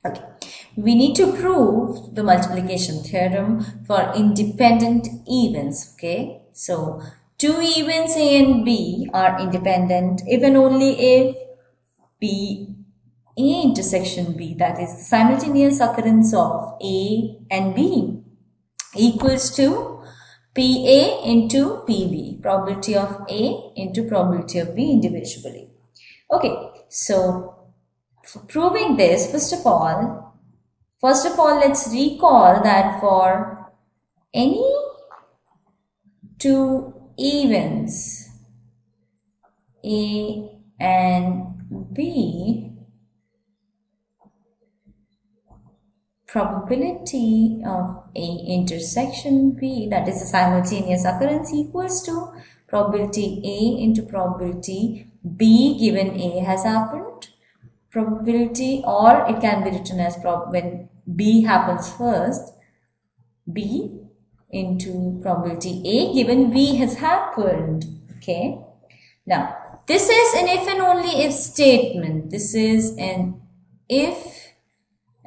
Okay, we need to prove the multiplication theorem for independent evens. Okay, so two evens A and B are independent if and only if B A intersection B, that is the simultaneous occurrence of A and B, equals to PA into PB, probability of A into probability of B individually. Okay, so for proving this, first of all, let's recall that for any two evens A and B, probability of A intersection B, that is a simultaneous occurrence, equals to probability A into probability B given A has happened. Probability, or it can be written as when B happens first, B into probability A given B has happened. Okay. Now, this is an if and only if statement. This is an if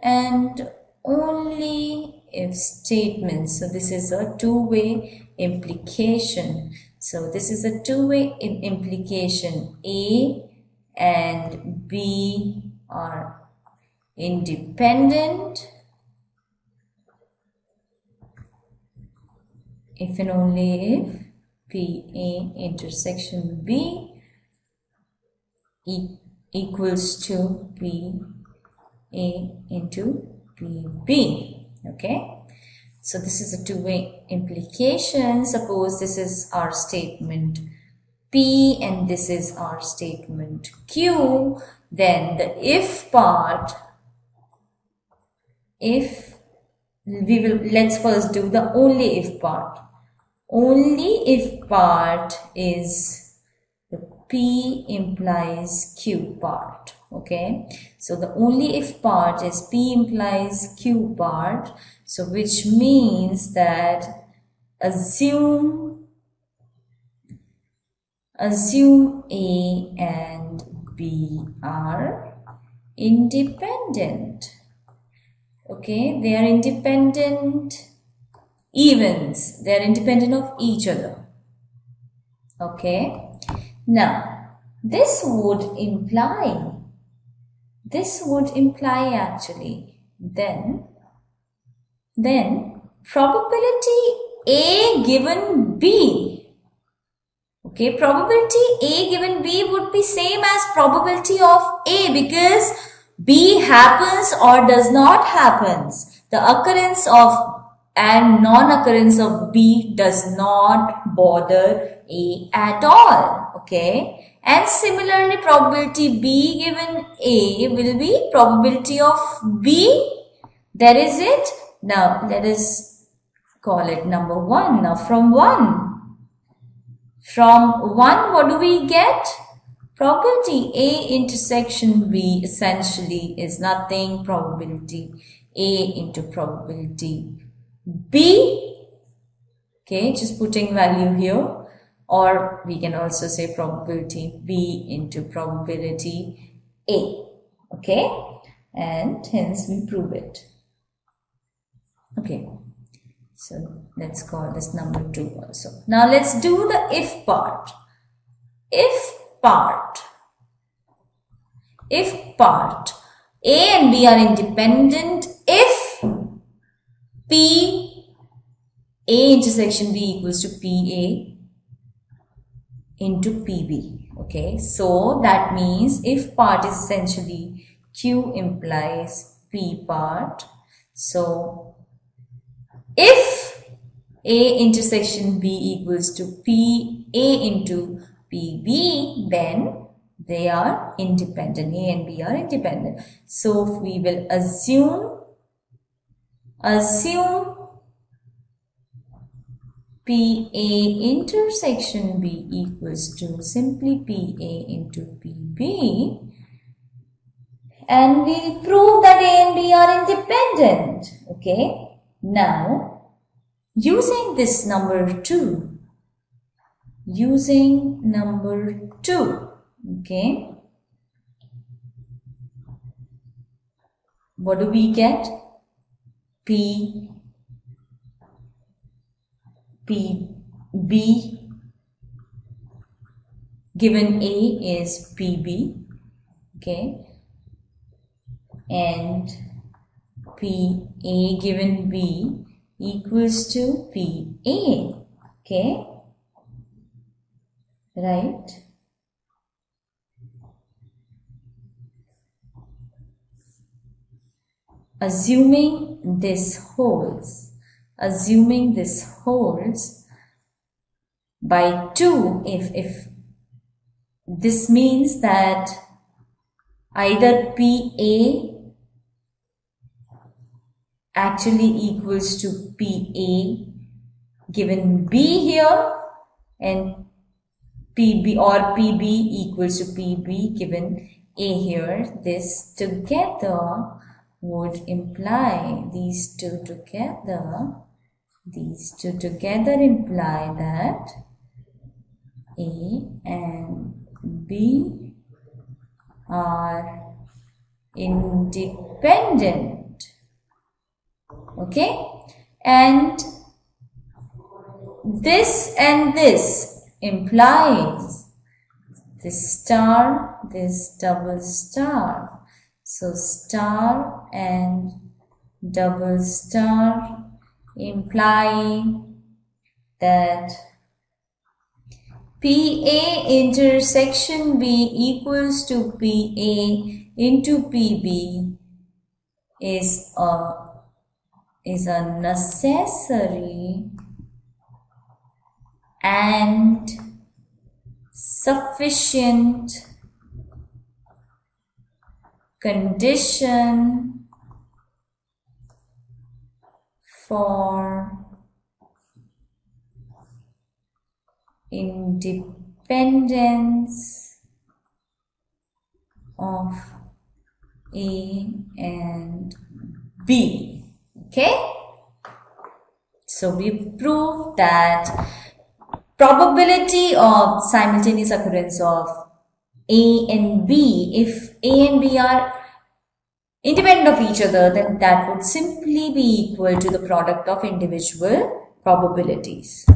and only if statement. So this is a two-way implication. So this is a two-way implication. A and B are independent if and only if PA intersection B equals to PA into PB. Okay, so this is a two-way implication. Suppose this is our statement P and this is our statement Q. Then the if part, let's first do the only if part. Only if part is the P implies Q part. Okay, so the only if part is P implies Q part. So which means that assume A and B are independent. Okay, they are independent evens. They are independent of each other. Okay, now this would imply actually then probability A given B, okay, probability A given B would be same as probability of A, because B happens or does not happens. The occurrence of and non-occurrence of B does not bother A at all. Okay, and similarly probability B given A will be probability of B. There is it. Now let us call it number 1. Now from 1 what do we get? Probability A intersection B essentially is nothing, probability A into probability B. Okay, just putting value here, or we can also say probability B into probability A. Okay, and hence we prove it. Okay, so let's call this number 2 also. Now let's do the if part. If part A and B are independent if P A intersection B equals to PA into PB. Okay, so that means if part is essentially Q implies P part. So if A intersection B equals to PA into PB, then they are independent. A and B are independent. So we will assume PA intersection B equals to simply PA into PB, and we'll prove that A and B are independent. Okay, now using this number 2, okay, what do we get? P B given A is PB, okay, and PA given B equals to PA, okay, right? Assuming this holds by 2, if this means that either PA actually equals to PA given B here and PB, or PB equals to PB given A here. This together would imply, these two together imply that A and B are independent, okay, and this implies this star, this double star. So star and double star implying that PA intersection B equals to PA into PB is a necessary and sufficient condition for independence of A and B, okay? So we proved that probability of simultaneous occurrence of A and B, if A and B are independent of each other, then that would simply be equal to the product of individual probabilities.